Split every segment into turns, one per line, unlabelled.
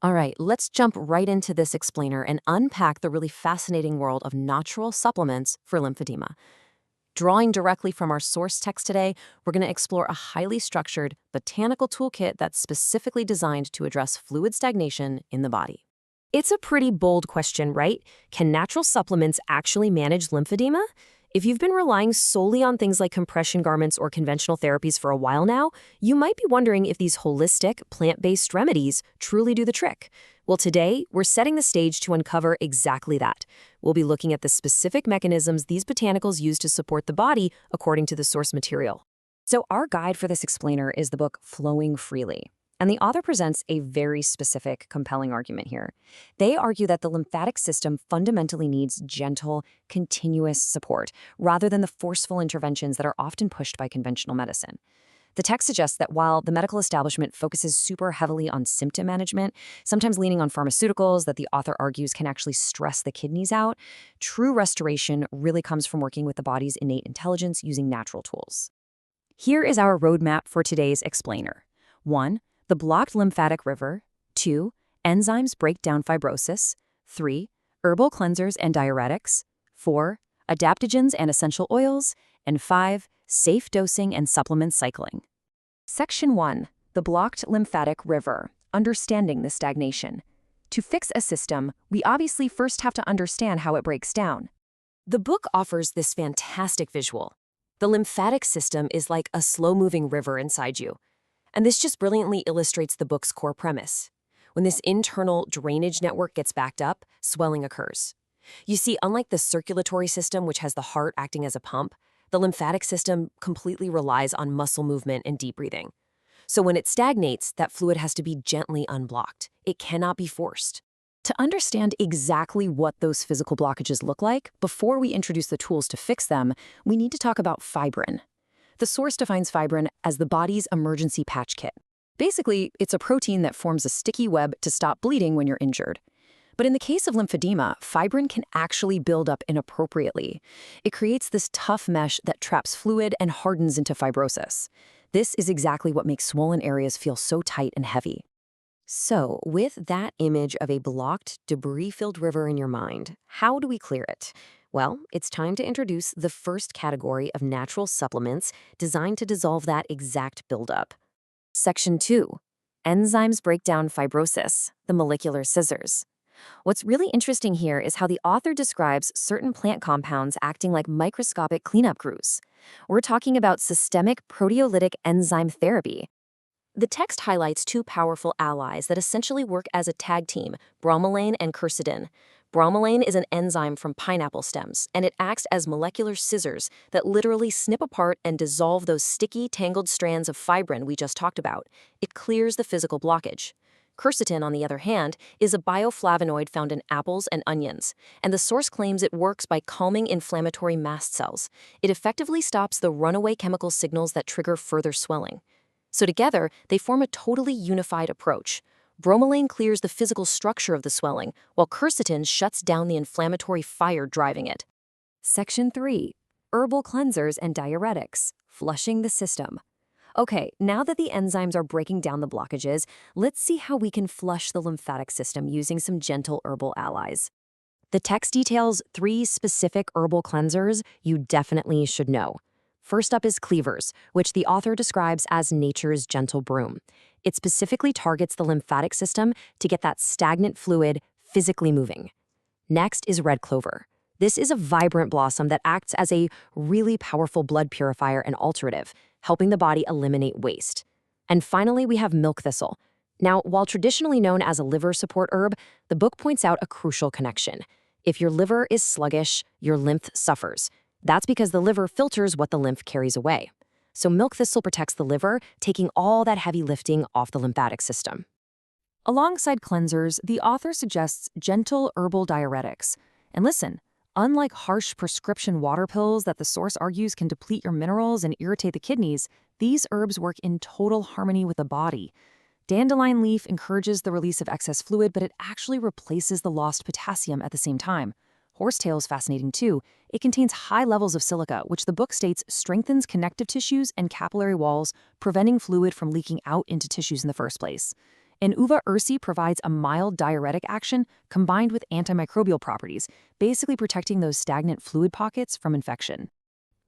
All right, let's jump right into this explainer and unpack the really fascinating world of natural supplements for lymphedema. Drawing directly from our source text today, we're going to explore a highly structured botanical toolkit that's specifically designed to address fluid stagnation in the body. It's a pretty bold question, right? Can natural supplements actually manage lymphedema? If you've been relying solely on things like compression garments or conventional therapies for a while now, you might be wondering if these holistic, plant-based remedies truly do the trick. Well, today, we're setting the stage to uncover exactly that. We'll be looking at the specific mechanisms these botanicals use to support the body according to the source material. So our guide for this explainer is the book Flowing Freely. And the author presents a very specific, compelling argument here. They argue that the lymphatic system fundamentally needs gentle, continuous support, rather than the forceful interventions that are often pushed by conventional medicine. The text suggests that while the medical establishment focuses super heavily on symptom management, sometimes leaning on pharmaceuticals that the author argues can actually stress the kidneys out, true restoration really comes from working with the body's innate intelligence using natural tools. Here is our roadmap for today's explainer. 1. The blocked lymphatic river. 2. Enzymes break down fibrosis. 3. Herbal cleansers and diuretics. 4. Adaptogens and essential oils. And 5. Safe dosing and supplement cycling. Section 1. The blocked lymphatic river. Understanding the stagnation. To fix a system, we obviously first have to understand how it breaks down. The book offers this fantastic visual. The lymphatic system is like a slow-moving river inside you. And this just brilliantly illustrates the book's core premise. When this internal drainage network gets backed up, swelling occurs. You see, unlike the circulatory system, which has the heart acting as a pump, the lymphatic system completely relies on muscle movement and deep breathing. So when it stagnates, that fluid has to be gently unblocked. It cannot be forced. To understand exactly what those physical blockages look like, before we introduce the tools to fix them, we need to talk about fibrin. The source defines fibrin as the body's emergency patch kit. Basically, it's a protein that forms a sticky web to stop bleeding when you're injured. But in the case of lymphedema, fibrin can actually build up inappropriately. It creates this tough mesh that traps fluid and hardens into fibrosis. This is exactly what makes swollen areas feel so tight and heavy. So, with that image of a blocked, debris-filled river in your mind, how do we clear it? Well, it's time to introduce the first category of natural supplements designed to dissolve that exact buildup. Section 2. Enzymes break down fibrosis, the molecular scissors. What's really interesting here is how the author describes certain plant compounds acting like microscopic cleanup crews. We're talking about systemic proteolytic enzyme therapy. The text highlights two powerful allies that essentially work as a tag team, bromelain and quercetin. Bromelain is an enzyme from pineapple stems, and it acts as molecular scissors that literally snip apart and dissolve those sticky, tangled strands of fibrin we just talked about. It clears the physical blockage. Quercetin, on the other hand, is a bioflavonoid found in apples and onions, and the source claims it works by calming inflammatory mast cells. It effectively stops the runaway chemical signals that trigger further swelling. So together, they form a totally unified approach. Bromelain clears the physical structure of the swelling, while quercetin shuts down the inflammatory fire driving it. Section 3. Herbal cleansers and diuretics, flushing the system. Okay, now that the enzymes are breaking down the blockages, let's see how we can flush the lymphatic system using some gentle herbal allies. The text details 3 specific herbal cleansers you definitely should know. First up is cleavers, which the author describes as nature's gentle broom. It specifically targets the lymphatic system to get that stagnant fluid physically moving. Next is red clover. This is a vibrant blossom that acts as a really powerful blood purifier and alterative, helping the body eliminate waste. And finally, we have milk thistle. Now, while traditionally known as a liver support herb, the book points out a crucial connection. If your liver is sluggish, your lymph suffers. That's because the liver filters what the lymph carries away. So milk thistle protects the liver, taking all that heavy lifting off the lymphatic system. Alongside cleansers, the author suggests gentle herbal diuretics. And listen, unlike harsh prescription water pills that the source argues can deplete your minerals and irritate the kidneys, these herbs work in total harmony with the body. Dandelion leaf encourages the release of excess fluid, but it actually replaces the lost potassium at the same time. Horsetail is fascinating too. It contains high levels of silica, which the book states strengthens connective tissues and capillary walls, preventing fluid from leaking out into tissues in the first place. and uva ursi provides a mild diuretic action combined with antimicrobial properties, basically protecting those stagnant fluid pockets from infection.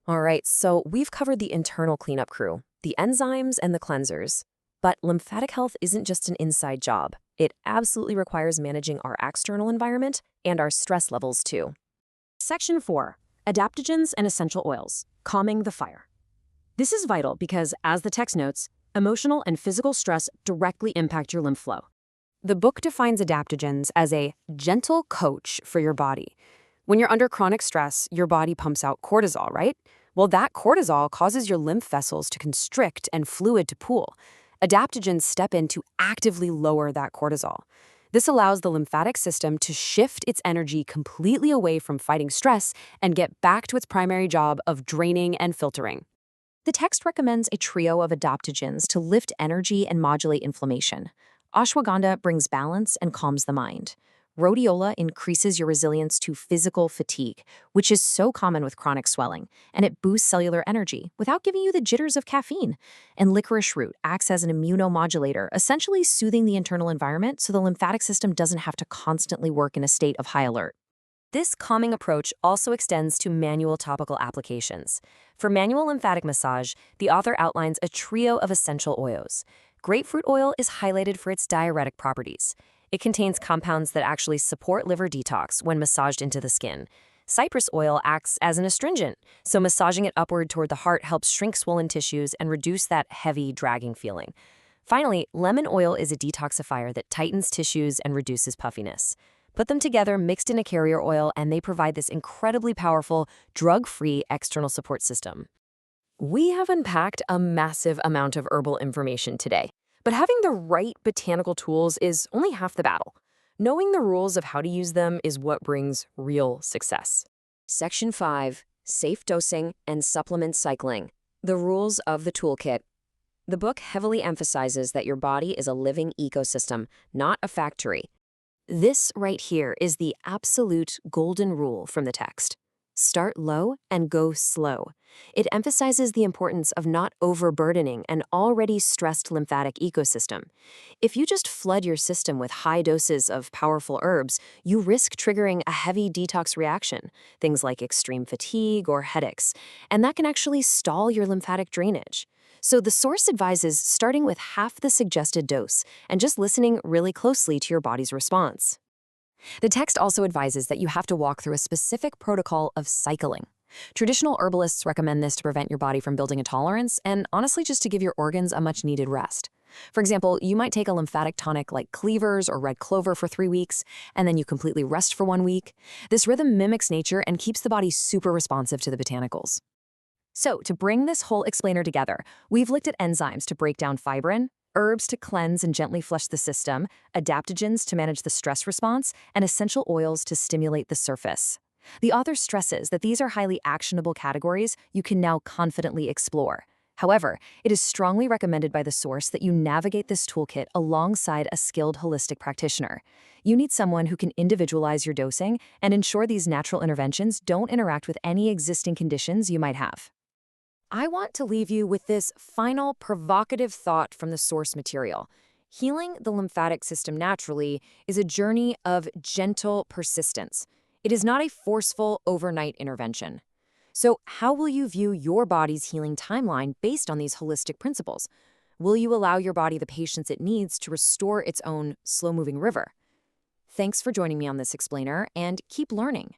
All right, so we've covered the internal cleanup crew, the enzymes and the cleansers. But lymphatic health isn't just an inside job. It absolutely requires managing our external environment and our stress levels too. Section 4. Adaptogens and essential oils, calming the fire. This is vital because, as the text notes, emotional and physical stress directly impact your lymph flow. The book defines adaptogens as a gentle coach for your body. When you're under chronic stress, your body pumps out cortisol, right? Well, that cortisol causes your lymph vessels to constrict and fluid to pool. Adaptogens step in to actively lower that cortisol. This allows the lymphatic system to shift its energy completely away from fighting stress and get back to its primary job of draining and filtering. The text recommends a trio of adaptogens to lift energy and modulate inflammation. Ashwagandha brings balance and calms the mind. Rhodiola increases your resilience to physical fatigue, which is so common with chronic swelling, and it boosts cellular energy without giving you the jitters of caffeine. And licorice root acts as an immunomodulator, essentially soothing the internal environment so the lymphatic system doesn't have to constantly work in a state of high alert. This calming approach also extends to manual topical applications. For manual lymphatic massage, the author outlines a trio of essential oils. Grapefruit oil is highlighted for its diuretic properties. It contains compounds that actually support liver detox when massaged into the skin. Cypress oil acts as an astringent, so massaging it upward toward the heart helps shrink swollen tissues and reduce that heavy, dragging feeling. Finally, lemon oil is a detoxifier that tightens tissues and reduces puffiness. Put them together mixed in a carrier oil, and they provide this incredibly powerful, drug-free external support system. We have unpacked a massive amount of herbal information today. But having the right botanical tools is only half the battle. Knowing the rules of how to use them is what brings real success. Section 5. Safe dosing and supplement cycling. The rules of the toolkit. The book heavily emphasizes that your body is a living ecosystem, not a factory. This right here is the absolute golden rule from the text. Start low and go slow. It emphasizes the importance of not overburdening an already stressed lymphatic ecosystem. If you just flood your system with high doses of powerful herbs, you risk triggering a heavy detox reaction, things like extreme fatigue or headaches, and that can actually stall your lymphatic drainage. So the source advises starting with half the suggested dose and just listening really closely to your body's response. The text also advises that you have to walk through a specific protocol of cycling. Traditional herbalists recommend this to prevent your body from building a tolerance and honestly just to give your organs a much-needed rest. For example, you might take a lymphatic tonic like cleavers or red clover for 3 weeks, and then you completely rest for 1 week. This rhythm mimics nature and keeps the body super responsive to the botanicals. So, to bring this whole explainer together, we've looked at enzymes to break down fibrin, herbs to cleanse and gently flush the system, adaptogens to manage the stress response, and essential oils to stimulate the surface. The author stresses that these are highly actionable categories you can now confidently explore. However, it is strongly recommended by the source that you navigate this toolkit alongside a skilled holistic practitioner. You need someone who can individualize your dosing and ensure these natural interventions don't interact with any existing conditions you might have. I want to leave you with this final provocative thought from the source material. Healing the lymphatic system naturally is a journey of gentle persistence. It is not a forceful overnight intervention. So, how will you view your body's healing timeline based on these holistic principles? Will you allow your body the patience it needs to restore its own slow-moving river? Thanks for joining me on this explainer, and keep learning.